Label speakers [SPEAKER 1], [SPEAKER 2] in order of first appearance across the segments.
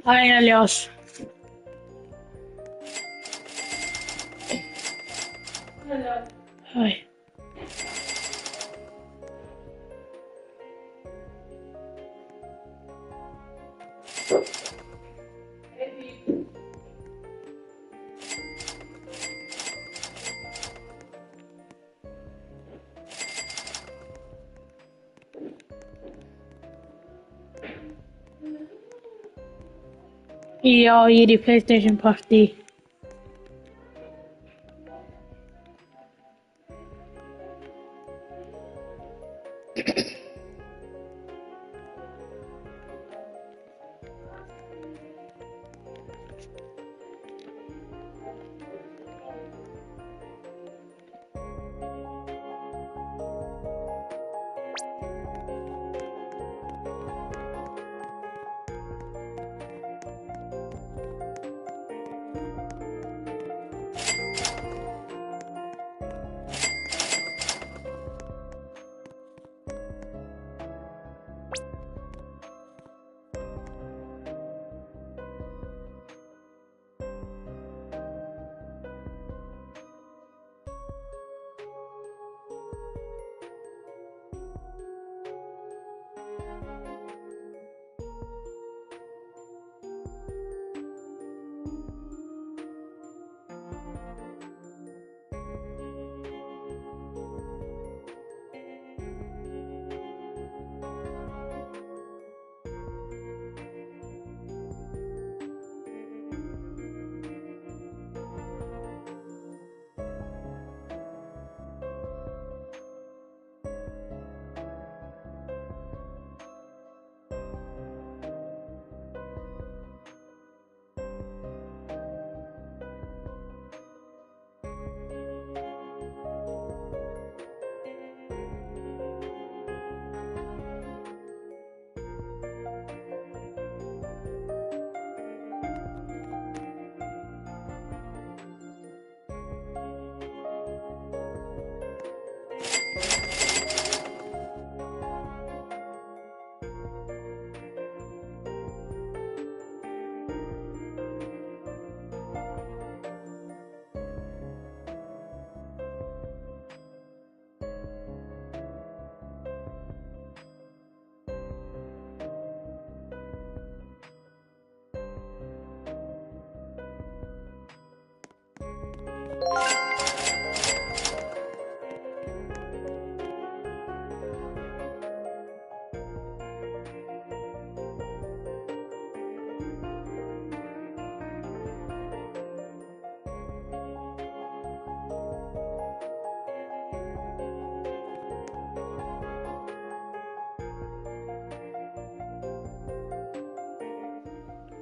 [SPEAKER 1] Hæ, Elías. Hæ. Já, ég í PlayStation Party.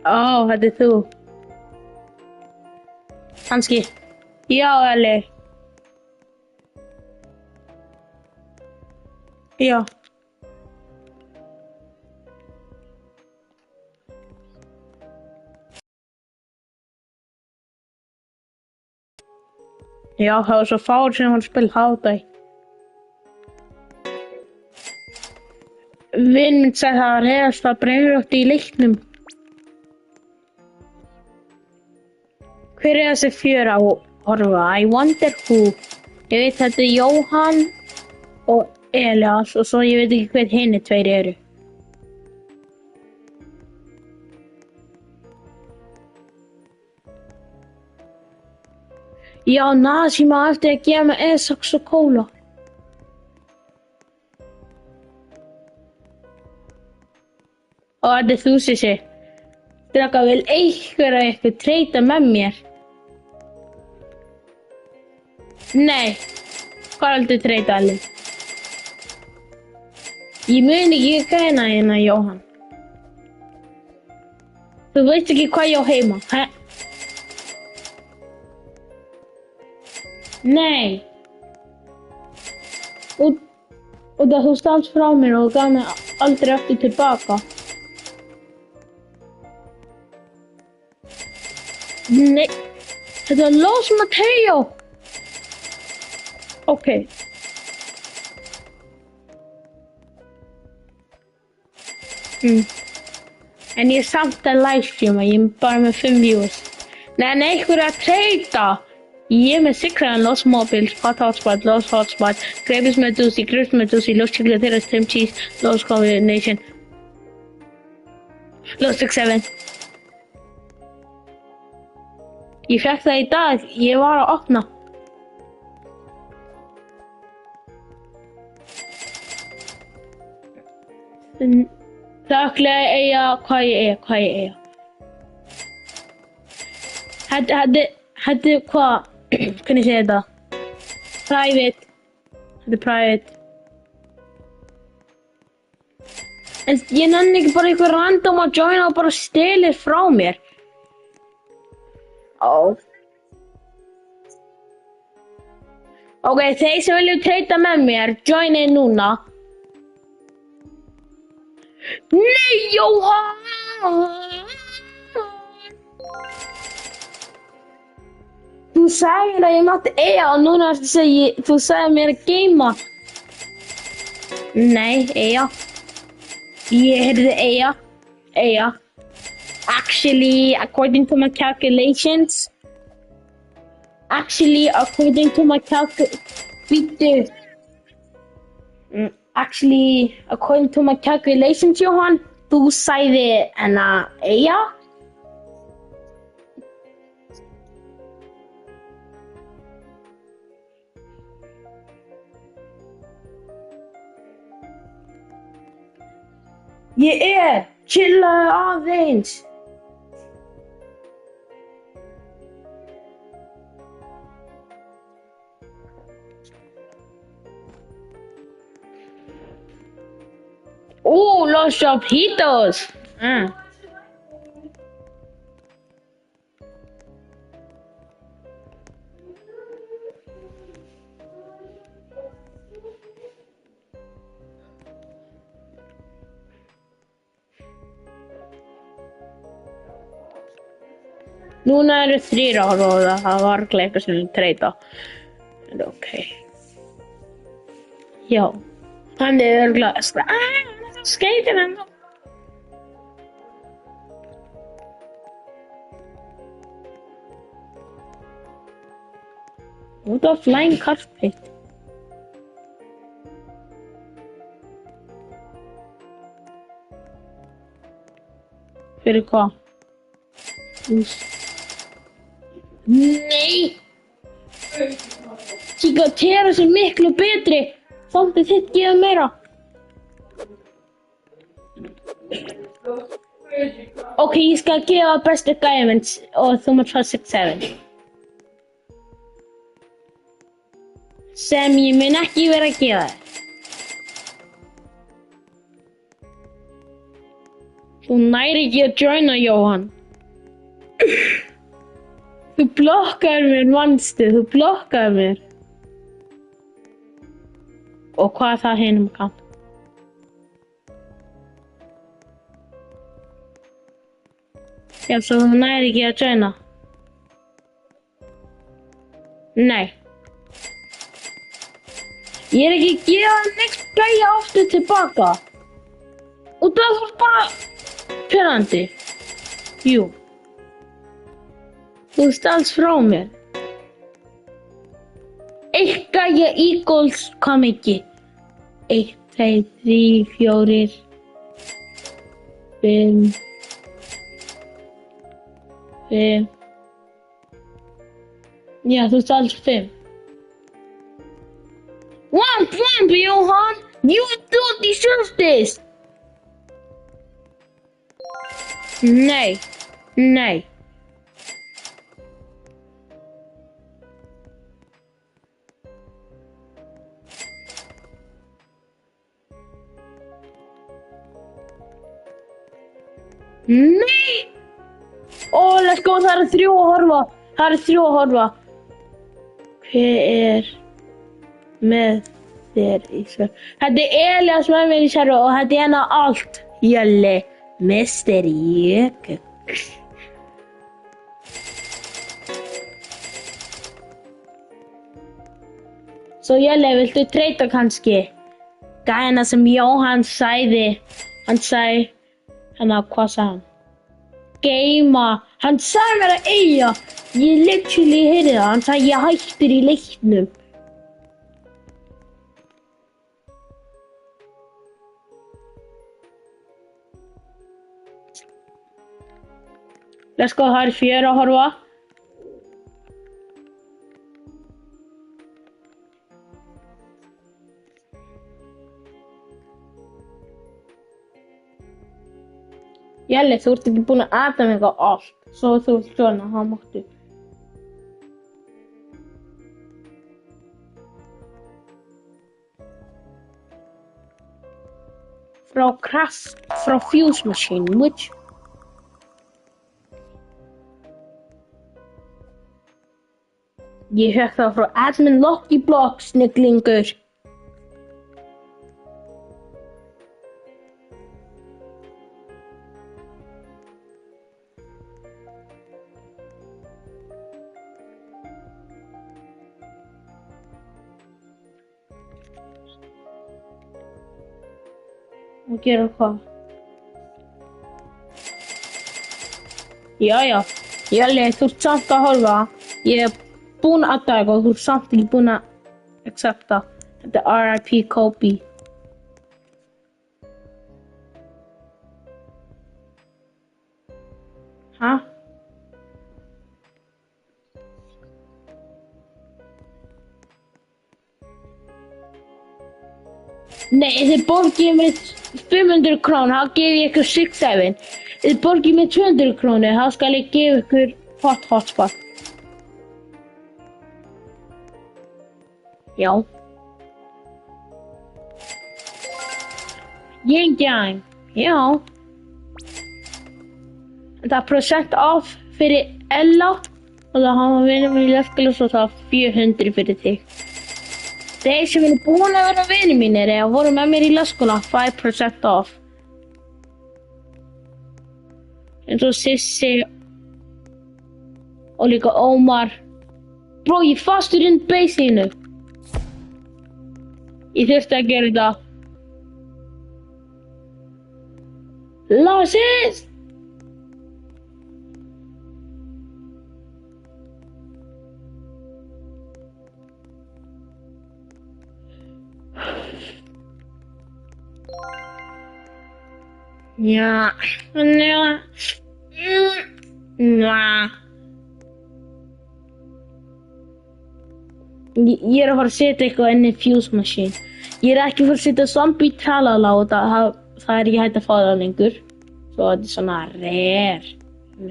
[SPEAKER 1] Ó, þetta þú. Kannski. Já, Elli. Já. Já, það var svo fáir sem var að spila hádæ. Vinn minn sagði það var reyðasta brennrótt í leiknum. Hver er þessi fjör á horfa? I wonder who. Ég veit þetta er Jóhann og Elías og svo ég veit ekki hver hinni tveir eru. Já, Nasím á eftir að gefa mig E6 og kóla. Og þetta er þú, Sissi. Strákar, vil einhver af ykkur treyta með mér? Nei. Hvað viltu treyta, Elli? Ég mun ekki græna hérna, Jóhann. Þú veist ekki hvað ég á heima, hæ? Nei. Og það þú stalst frá mér og gaf mér aldrei aftur tilbaka. Nei, þetta er Los Mateo. Ok. En ég er samt að livestreama, ég er bara með 5 views. Nei, einhver að treyta. Ég er með Sigraðan, Los Mobiles, Hot Hotspot, Los Hotspot, Gravis Medusi, Los Chicleteras, Tim Cheese, Los Combination, Los 6-7. Ég fekk það í dag, ég var að opna. Þakklega eiga, hvað ég eiga. Þetta er hvað, hvernig segir þetta? Private. Þetta er private. En ég nenni ekki bara einhver random að joina og bara stelir frá mér. Ok, þeir sem vilja treyta með mér, joina núna. Nei, Jóhann! Þú sagði mér að ég mátti eiga og núna ertu að segja, þú sagði mér að geima. Nei, eiga. Ég heyrði eiga. Actually, according to my calculations. According to my calculations, Jóhann, þú sagði hennar eiga. Ég er, chillaðu aðeins. Los Chapitos. Núna eru 3 að horfa og það var eitthvað sem við treyta. En ok. Já. Hann er örugglega skeitin ennþá. What a flying carpet. Fyrir hvað? Nei! Chicleteras er miklu betri. Samt að þitt gefa meira. Ok, ég skal gefa bestu diamonds og þú mátt fá 6-7. Sem ég mun ekki vera að gefa þér. Þú næri ekki að joina, Jóhann. Þú blokkaði mér, manstu, þú blokkaði mér. Og hvað er það hinum kann? Já, svo þú næri ekki að joina. Nei. Ég er ekki að gefa next gæja aftur tilbaka. Og það var bara pirrandi. Jú. Þú stalst frá mér. Eitt gæja Eagles kom ekki. 1, 2, 3, 4, 5, 5. Já, þú stalst 5. Womp womp, Jóhann! You don't deserve this! Nei, nei. Nei! Let's go, það eru 3 að horfa. Hver er með þér í sér? Þetta er Elias með mér í sér og þetta er hennar allt. Jölli, Mr. Jökull. Svo Jelli, viltu treyta kannski? Gæna sem Jóhann sagði, hann sagði, hvað sagði hann? Geima, hann sagði mér að eiga, ég literally heyrði það, hann sagði ég hættir í leiknum. Let's go, það 4 að horfa. Jelli, þú ert ekki búin að æta mig eitthvað allt. Svo þú ert svona, það máttu. Frá Fuse Machine, which? Ég hef það frá Admin Lucky Block, snillingur. Og gera hvað? Jæja, Jelli, þú ert samt að horfa. Ég er búinn að aðdaga og þú ert samt ekki búinn að accepta. Þetta er RIP Kobe. Hæ? Nei, þið borgið mér 500 krónur, þá gef ég ykkur 6-7. Þið borgið mér 200 krónur, þá skal ég gefa ykkur hotspot. Já. Yang. Já. Það er % off fyrir Ella og það hafa vinið mér í leikskóla svo það 400 fyrir þig. Þeir sem eru búin að vera vinir mínir eða voru með mér í leikskóla 5% off. Eins og Sissi og líka Ómar. Bro, ég fastur inn base-inu. Ég þurfti að gera þetta. Losses! Ja. Ég er að fara að setja eitthvað inn í Fuse Machine. Ég er ekki að fara að setja zombie tralala og það er ekki hægt að fá það lengur. Svo þetta er svona rare.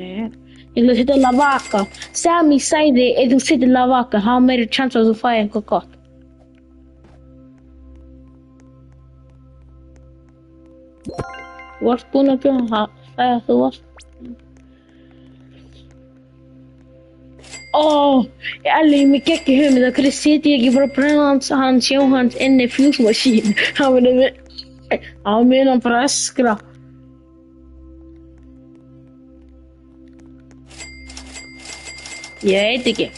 [SPEAKER 1] Ég ætla að setja lavaka. Sammy sagði ef þú setur lavaka, þá er meiri chance að þú fæði eitthvað gott. Þú varst búinn að bjóða það, sagði að þú varst. Elli, mér gekk í hugmynd að hverju setja ég ekki bara að brenna hans Jóhanns inn í Fuse Machine. Hann mun hann bara öskra. Ég veit ekki.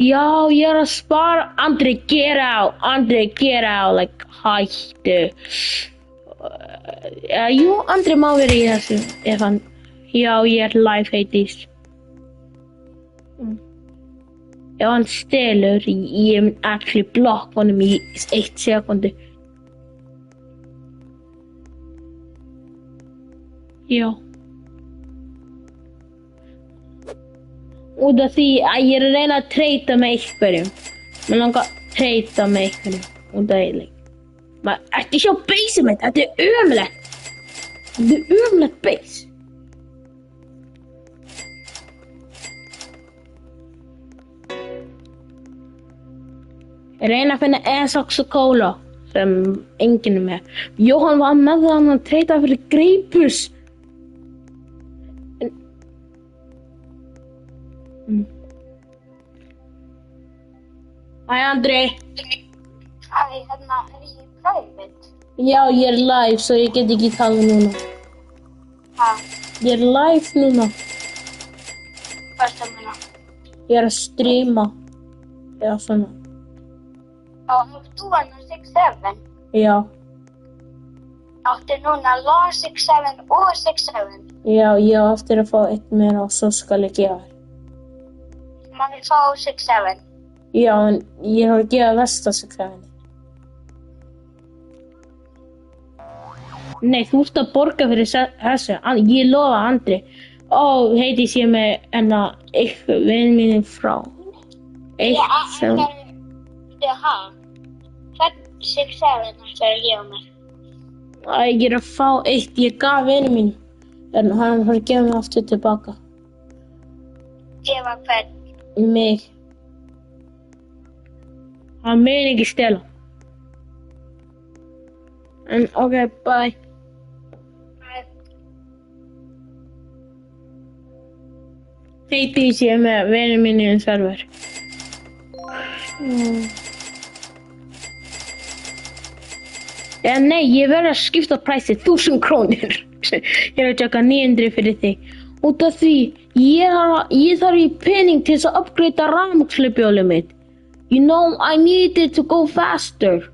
[SPEAKER 1] Já, ég er að spara. Andri, get out. Like, hættu. Jú, Andri má vera í þessu ef hann. Já, ég er live heitis. Ef hann stelur, ég mun actually block honum í 1 sekundu. Já. Út af því að ég er að reyna að treyta með einhverjum. Mér langar að treyta með einhverjum. Út af því. Ertu sjá base mitt? Þetta er ömurlegt. Þetta er ömurlegt base. Ég reyna að finna Esox og Cola sem enginn er með. Jóhann var með það að hann treyta fyrir greipus. Hæ, Andri.
[SPEAKER 2] Hæ, hérna er ég private.
[SPEAKER 1] Já, ég er live, svo ég get ekki talað núna.
[SPEAKER 2] Hæ?
[SPEAKER 1] Ég er live núna.
[SPEAKER 2] Hvað ertu að meina?
[SPEAKER 1] Ég er að streama. Eða svona.
[SPEAKER 2] Og þú hann á 6-7.
[SPEAKER 1] Já.
[SPEAKER 2] Áttu núna law 6-7 og 6-7.
[SPEAKER 1] Já, ég á eftir að fá eitt meira og svo skal ég gefa þér.
[SPEAKER 2] Man vil fá 6-7.
[SPEAKER 1] Já, en ég har að gefa versta 6-7. Nei, þú ert að borga fyrir þessu. Ég lofa Andri. Ó, heiti ég með eitthvað vinn mínum frá. Eitt sem...
[SPEAKER 2] Hvern 6-7 ætlar að gefa mér?
[SPEAKER 1] Ég er að fá eitt. Ég gaf vinnu mín. En hann var að gefa mig aftur tilbaka.
[SPEAKER 2] Gefa hvern?
[SPEAKER 1] Mig. Hann mun ekki stela. En ok, bye. Heiti ég með vinnu mínu í server. Nei, ég verð að skipta præsið 1000 krónur. Ég er að tjaka 900 fyrir þig. Út af því, ég þarf í pening til þess að upgrada rafmagnshlauphjólið mitt. You know, I need it to go faster.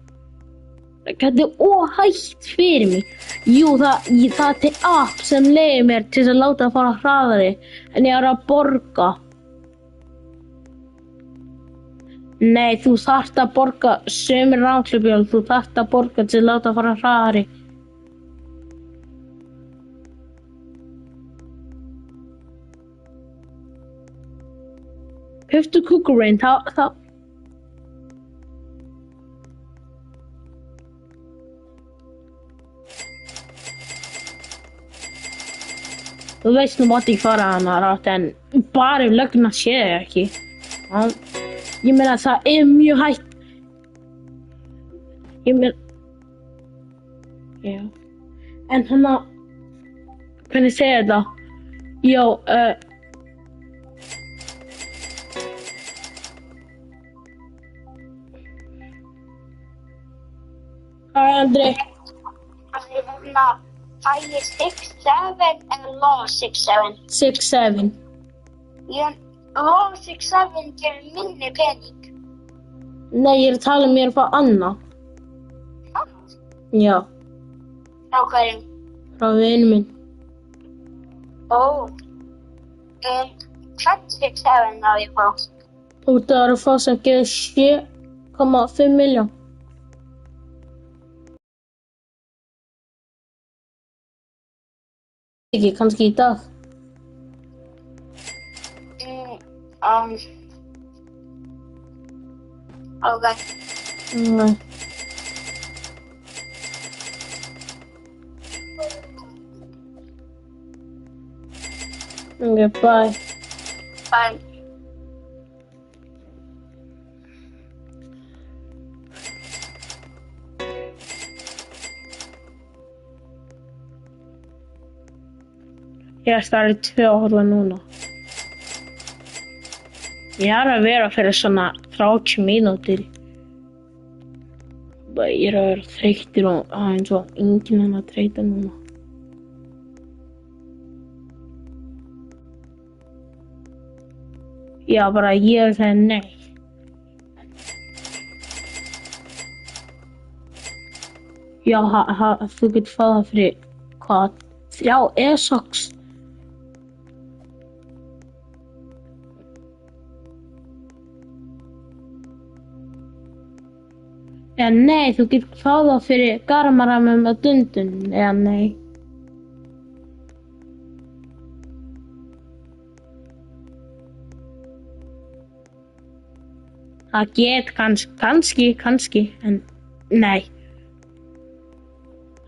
[SPEAKER 1] Þetta er óhætt fyrir mig. Jú, það er til app sem leiðir mér til að láta að fara hraðari. En ég er að borga. Nei, þú þarft að borga sömur rafmagnshlauphjól. Þú þarft að borga til að láta að fara hraðari. Kauptu kúkurinn, þá... Þú veist nú mátt ég fara hana rátt, en bara lögna sé ég ekki. Ég meina það er mjög hægt. Ég meina... Já. En hana... Hvernig segir þetta? Já, Andri.
[SPEAKER 2] Fæ ég 6-7 eða law 6-7?
[SPEAKER 1] 6-7.
[SPEAKER 2] Law 6-7 gerir minni pening.
[SPEAKER 1] Nei, ég er að tala um mér að fá annað.
[SPEAKER 2] Annað?
[SPEAKER 1] Já,
[SPEAKER 2] Frá hverjum?
[SPEAKER 1] frá vinnu minn.
[SPEAKER 2] Ó. Hvern 6-7 á ég fá?
[SPEAKER 1] Þú ert að fá sem gerir 7,5 milljón. Ekki, kannski í dag.
[SPEAKER 2] Ok.
[SPEAKER 1] Nei. Ok, bye.
[SPEAKER 2] Bye.
[SPEAKER 1] Ég er starfið 2 að horfa núna. Ég er að vera fyrir svona 30 mínútur. Ég er að vera þreyttur og eins og enginn hann að treyta núna. Já, bara ég sagði nei. Já, þú getur fáið það fyrir hvað? 3 e-socks. Eða nei, þú getur fáið það fyrir garmaramum og dundun, eða nei. Það get kannski, en nei.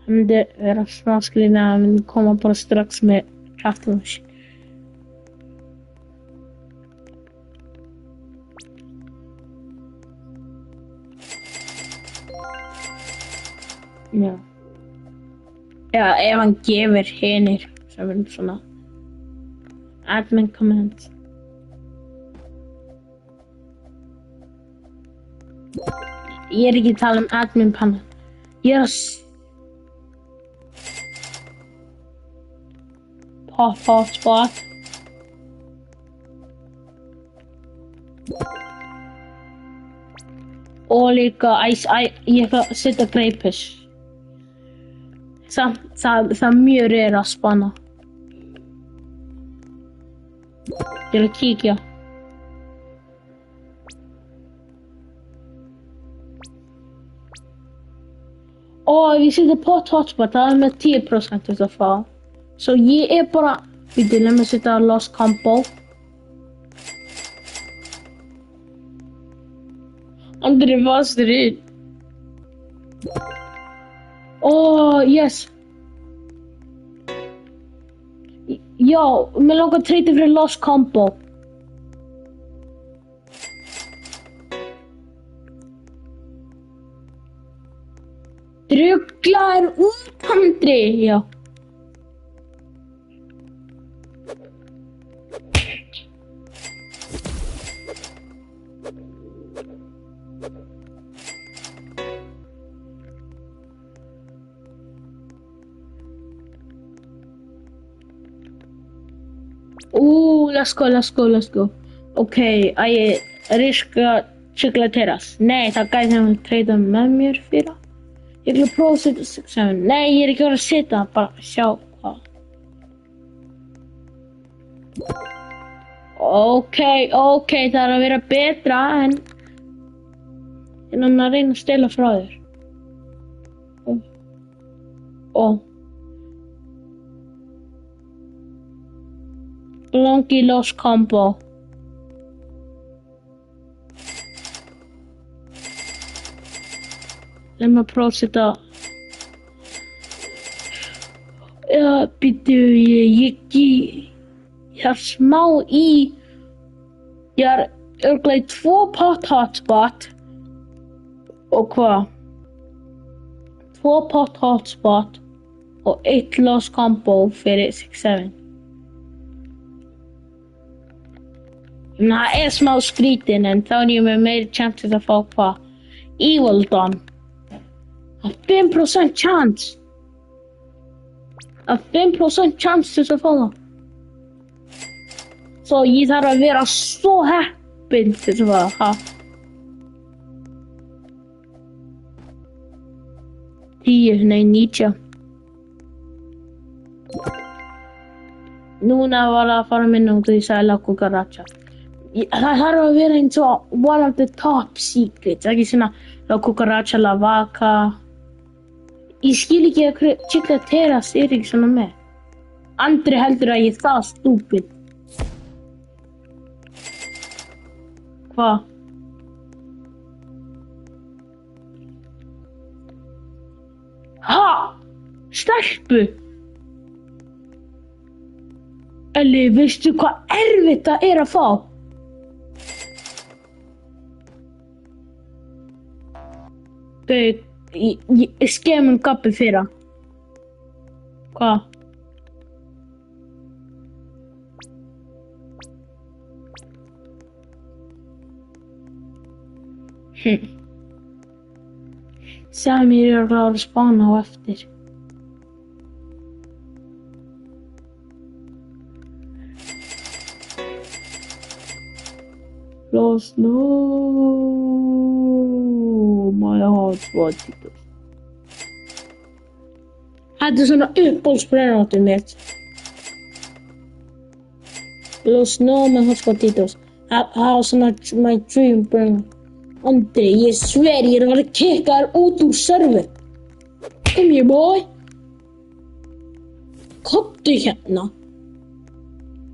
[SPEAKER 1] Það myndi vera smá skrýtið að það myndi koma bara strax með kraftvask. Já. Eða ef hann gefur hinir sem er svona admin command. Ég er ekki að tala um admin panel. Ég er að hotspot. Og líka, ég ætla að setja greipus. Það mjög að spanna. Ég að kíkja. Og ef ég setja pot hotspot, það með 10% að fá. Så ég bara, við let mig setja lost combo. Andri fastur inn. Yes. Já, mér langar að treyta fyrir lost combo. Druglar út, Andri, já. Let's go. Okay, riska chocolateras. Nei, það gæti hann að treyta með mér fyrir. Ég vil prófa að setja 6-7. Nei, ég ekki verið að setja, bara sjá hvað. Okay, það að vera betra en hann að reyna að stela frá þér. Longy lost combo. Let me prófa að setja. Já, býttu, ég er smá í. Ég er örugglega í 2 pot hotspot. Og hvað? 2 pot hotspot og 1 lost combo fyrir 6-7. Það smá skrítin en þá er ég með meiri chance að fá hvað? Evil Dawn. 5% chance. 5% chance til að fá það. Svo ég þarf að vera svo heppin til að fá það. 90. Núna var það að fara minna út og ég sagði La Cucaracha. Það þarf að vera eins og one of the top secrets, ekki svona La Cucaracha, La Vaca. Ég skil ekki að chocolateras ekki svona með. Andri heldur að ég það stúpid. Hvað? Ha! Stelpu! Elli, veistu hvað erfitt það er að fá? Ég skemum gabbi fyrir hann. Hvað? Samir er að klára að spána á eftir. Lost, no, my heart was Títos. Þetta er svona uppbólsbrennáttur mitt. Lost, no, my heart was Títos. Það var svona my dream burn. Andri, ég sver ég er að kikka þér út úr server. Come here, boy. Komdu hérna.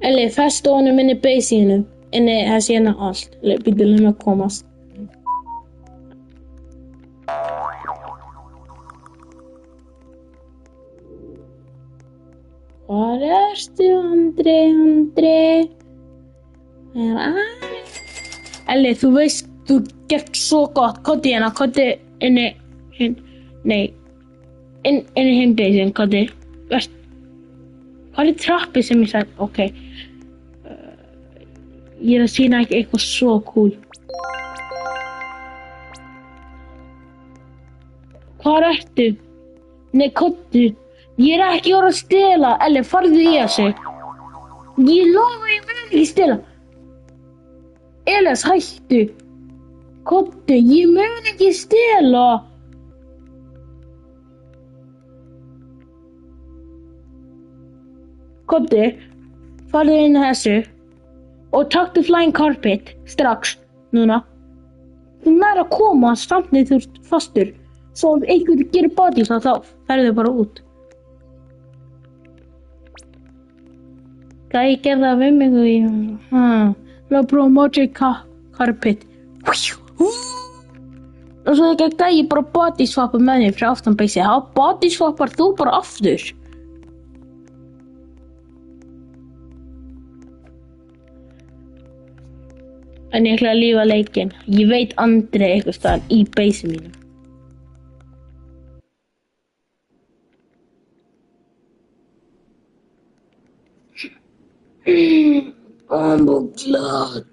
[SPEAKER 1] Elli, festu honum inn í basinu. Inni þessi hérna allt. Býtum við að komast. Hvar ertu, Andri? Elli, þú veist, þú gert svo gott. Koti hérna, koti inni heimdeisin, koti. Hvað er trappið sem ég sagði? Ok. Ég er að sína eitthvað svo cool. Hvar ertu? Nei, kottu. Ég er ekki orðið að stela. Elli, farðu í þessu. Ég lofa ég vil ekki stela. Elias, hættu. Komdu, ég mun ekki stela. Komdu, farðu inn í þessu og taktu flying carpet strax, núna. Þú nær að koma samt niður þú ert fastur. Svo ef einhver gerir body þá ferðu bara út. Gæi gerði það við mig og ég... Lá prófa magic carpet. Og svo ekki gæi bara body swappa með þér frá aftan beysi. Þá body swappar þú bara aftur. En ég ætla að lífa leikinn. Ég veit Andri eitthvað staðar í beysi mínu. I'm glad.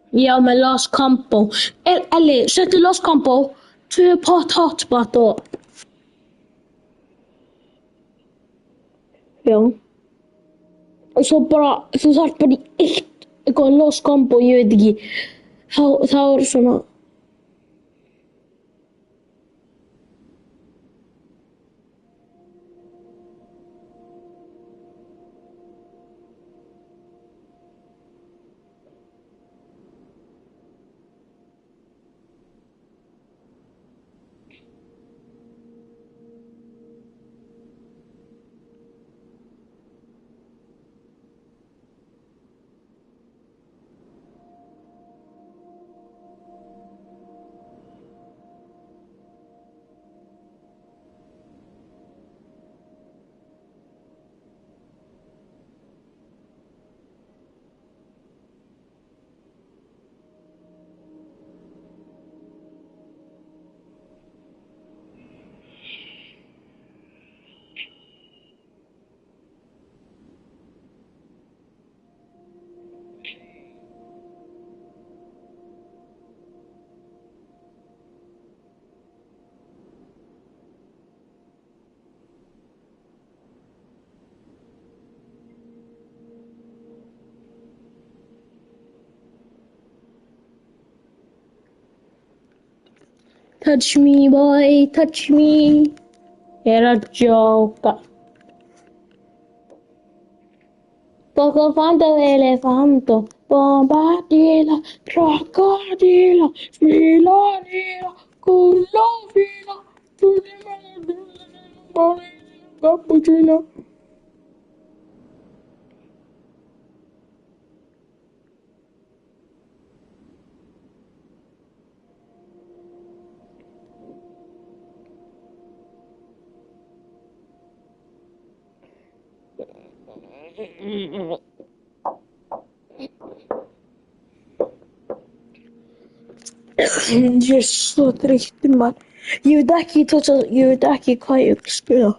[SPEAKER 1] Já, með Lost Combo. Elli, settu Lost Combo. 2 pot hotspot og... Já. Og svo bara, þú þarf bara í eitthvað Lost Combo, ég veit ekki. Þá er svona... Touch me, boy, touch me. Ég er að jóka. Poco fanto, elefanto, bombadilla, crocodilo, filadilla, culovila, cappuccino. Ég er svo þreyttur maður. Ég veit ekki hvað ég vil spila.